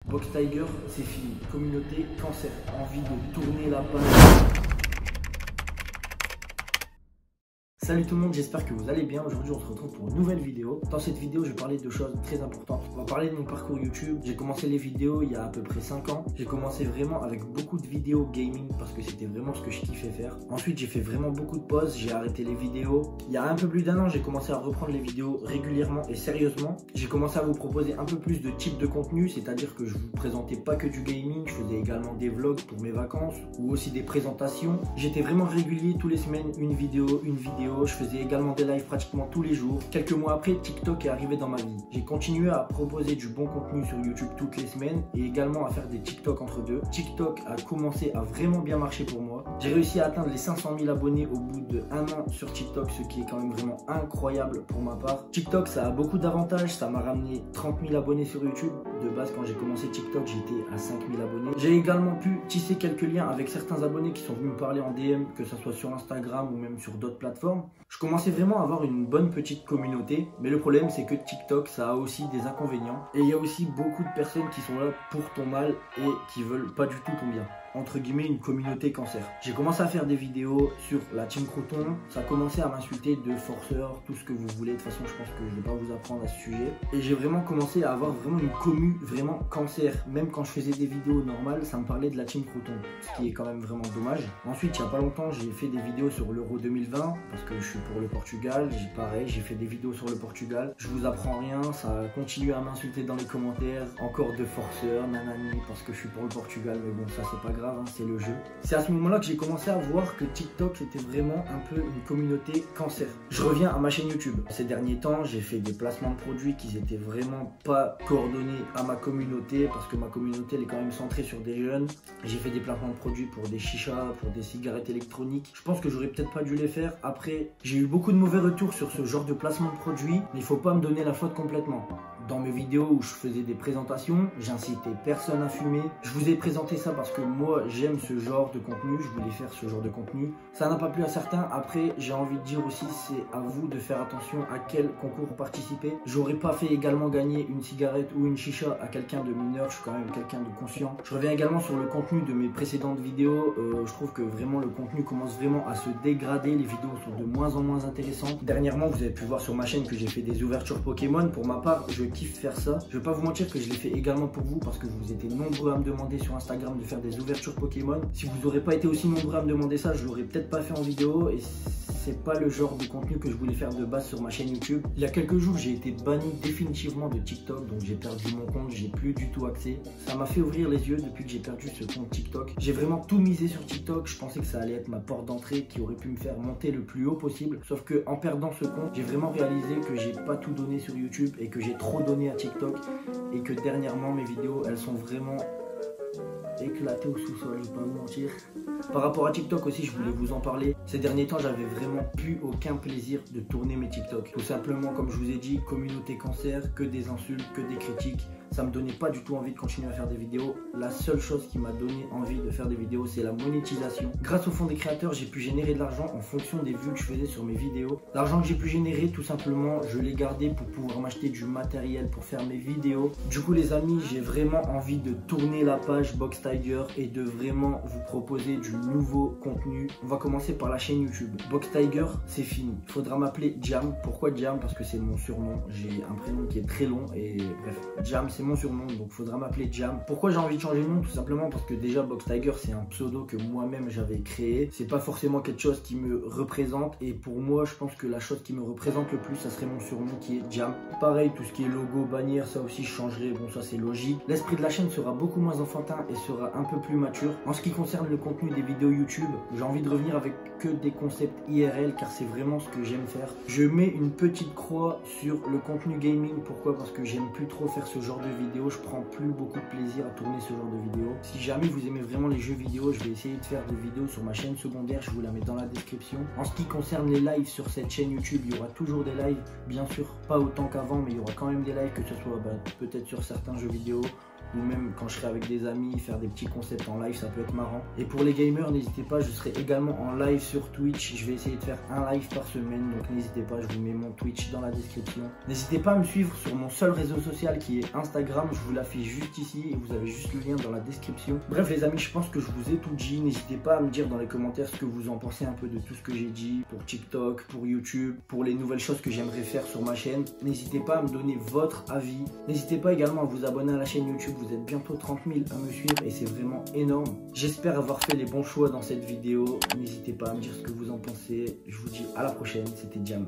Box Tiger, c'est fini. Communauté cancer. Envie de tourner la page. Salut tout le monde, j'espère que vous allez bien. Aujourd'hui on se retrouve pour une nouvelle vidéo. Dans cette vidéo je vais parler de choses très importantes. On va parler de mon parcours YouTube. J'ai commencé les vidéos il y a à peu près 5 ans. J'ai commencé vraiment avec beaucoup de vidéos gaming parce que c'était vraiment ce que je kiffais faire. Ensuite j'ai fait vraiment beaucoup de pauses, j'ai arrêté les vidéos. Il y a un peu plus d'1 an j'ai commencé à reprendre les vidéos régulièrement et sérieusement. J'ai commencé à vous proposer un peu plus de types de contenu, c'est-à-dire que je vous présentais pas que du gaming, je faisais également des vlogs pour mes vacances ou aussi des présentations. J'étais vraiment régulier, tous les semaines une vidéo. Je faisais également des lives pratiquement tous les jours. Quelques mois après, TikTok est arrivé dans ma vie. J'ai continué à proposer du bon contenu sur YouTube toutes les semaines et également à faire des TikTok entre deux. TikTok a commencé à vraiment bien marcher pour moi. J'ai réussi à atteindre les 500 000 abonnés au bout de 1 an sur TikTok, ce qui est quand même vraiment incroyable pour ma part. TikTok, ça a beaucoup d'avantages. Ça m'a ramené 30 000 abonnés sur YouTube. De base, quand j'ai commencé TikTok, j'étais à 5 000 abonnés. J'ai également pu tisser quelques liens avec certains abonnés qui sont venus me parler en DM, que ce soit sur Instagram ou même sur d'autres plateformes. Je commençais vraiment à avoir une bonne petite communauté, mais le problème c'est que TikTok ça a aussi des inconvénients et il y a aussi beaucoup de personnes qui sont là pour ton mal et qui veulent pas du tout ton bien. Entre guillemets une communauté cancer. J'ai commencé à faire des vidéos sur la Team Crouton, ça a commencé à m'insulter de forceur, tout ce que vous voulez, de toute façon je pense que je vais pas vous apprendre à ce sujet. Et j'ai vraiment commencé à avoir vraiment une commu vraiment cancer. Même quand je faisais des vidéos normales, ça me parlait de la Team Crouton, ce qui est quand même vraiment dommage. Ensuite il y a pas longtemps j'ai fait des vidéos sur l'Euro 2020 parce que je suis pour le Portugal, j'ai fait des vidéos sur le Portugal. Je vous apprends rien, ça continue à m'insulter dans les commentaires, encore de forceur, nanani, parce que je suis pour le Portugal, mais bon ça c'est pas grave. C'est le jeu. C'est à ce moment-là que j'ai commencé à voir que TikTok c'était vraiment un peu une communauté cancer. Je reviens à ma chaîne YouTube. Ces derniers temps, j'ai fait des placements de produits qui n'étaient vraiment pas coordonnés à ma communauté parce que ma communauté elle est quand même centrée sur des jeunes. J'ai fait des placements de produits pour des chichas, pour des cigarettes électroniques. Je pense que j'aurais peut-être pas dû les faire. Après, j'ai eu beaucoup de mauvais retours sur ce genre de placement de produits, mais il faut pas me donner la faute complètement. Dans mes vidéos où je faisais des présentations, j'incitais personne à fumer. Je vous ai présenté ça parce que moi j'aime ce genre de contenu, je voulais faire ce genre de contenu. Ça n'a pas plu à certains, après j'ai envie de dire aussi c'est à vous de faire attention à quel concours participer. J'aurais pas fait également gagner une cigarette ou une chicha à quelqu'un de mineur, je suis quand même quelqu'un de conscient. Je reviens également sur le contenu de mes précédentes vidéos, je trouve que vraiment le contenu commence vraiment à se dégrader, les vidéos sont de moins en moins intéressantes. Dernièrement vous avez pu voir sur ma chaîne que j'ai fait des ouvertures Pokémon, pour ma part je kiffe faire ça. Je vais pas vous mentir que je l'ai fait également pour vous parce que vous étiez nombreux à me demander sur Instagram de faire des ouvertures Pokémon. Si vous n'aurez pas été aussi nombreux à me demander ça, je l'aurais peut-être pas fait en vidéo et c'est pas le genre de contenu que je voulais faire de base sur ma chaîne YouTube. Il y a quelques jours, j'ai été banni définitivement de TikTok, donc j'ai perdu mon compte, j'ai plus du tout accès. Ça m'a fait ouvrir les yeux depuis que j'ai perdu ce compte TikTok. J'ai vraiment tout misé sur TikTok, je pensais que ça allait être ma porte d'entrée qui aurait pu me faire monter le plus haut possible. Sauf que en perdant ce compte, j'ai vraiment réalisé que j'ai pas tout donné sur YouTube et que j'ai trop donné à TikTok et que dernièrement mes vidéos elles sont vraiment éclaté au sous-sol, je vais pas vous mentir. Par rapport à TikTok aussi, je voulais vous en parler. Ces derniers temps, j'avais vraiment plus aucun plaisir de tourner mes TikTok. Tout simplement, comme je vous ai dit, communauté cancer, que des insultes, que des critiques. Ça me donnait pas du tout envie de continuer à faire des vidéos. La seule chose qui m'a donné envie de faire des vidéos, c'est la monétisation. Grâce au fonds des créateurs, j'ai pu générer de l'argent en fonction des vues que je faisais sur mes vidéos. L'argent que j'ai pu générer, tout simplement, je l'ai gardé pour pouvoir m'acheter du matériel pour faire mes vidéos. Du coup, les amis, j'ai vraiment envie de tourner la page Box Tiger et de vraiment vous proposer du nouveau contenu. On va commencer par la chaîne YouTube. Box Tiger, c'est fini. Il faudra m'appeler Jam. Pourquoi Jam? Parce que c'est mon surnom. J'ai un prénom qui est très long et bref, Jam, c'est mon surnom, donc il faudra m'appeler Jam. Pourquoi j'ai envie de changer de nom? Tout simplement parce que déjà Box Tiger c'est un pseudo que moi-même j'avais créé. C'est pas forcément quelque chose qui me représente et pour moi je pense que la chose qui me représente le plus ça serait mon surnom qui est Jam. Pareil, tout ce qui est logo, bannière, ça aussi je changerai, bon ça c'est logique. L'esprit de la chaîne sera beaucoup moins enfantin et sera un peu plus mature. En ce qui concerne le contenu des vidéos YouTube, j'ai envie de revenir avec que des concepts IRL car c'est vraiment ce que j'aime faire. Je mets une petite croix sur le contenu gaming. Pourquoi? Parce que j'aime plus trop faire ce genre de vidéos, je prends plus beaucoup de plaisir à tourner ce genre de vidéos. Si jamais vous aimez vraiment les jeux vidéo, je vais essayer de faire des vidéos sur ma chaîne secondaire, je vous la mets dans la description. En ce qui concerne les lives sur cette chaîne YouTube, il y aura toujours des lives, bien sûr pas autant qu'avant, mais il y aura quand même des lives, que ce soit peut-être sur certains jeux vidéo ou même même quand je serai avec des amis, faire des petits concepts en live, ça peut être marrant. Et pour les gamers, n'hésitez pas, je serai également en live sur Twitch. Je vais essayer de faire un live par semaine, donc n'hésitez pas, je vous mets mon Twitch dans la description. N'hésitez pas à me suivre sur mon seul réseau social qui est Instagram, je vous l'affiche juste ici et vous avez juste le lien dans la description. Bref les amis, je pense que je vous ai tout dit. N'hésitez pas à me dire dans les commentaires ce que vous en pensez un peu de tout ce que j'ai dit pour TikTok, pour YouTube, pour les nouvelles choses que j'aimerais faire sur ma chaîne. N'hésitez pas à me donner votre avis. N'hésitez pas également à vous abonner à la chaîne YouTube, vous êtes bientôt 30 000 à me suivre et c'est vraiment énorme. J'espère avoir fait les bons choix dans cette vidéo. N'hésitez pas à me dire ce que vous en pensez. Je vous dis à la prochaine, c'était Jam.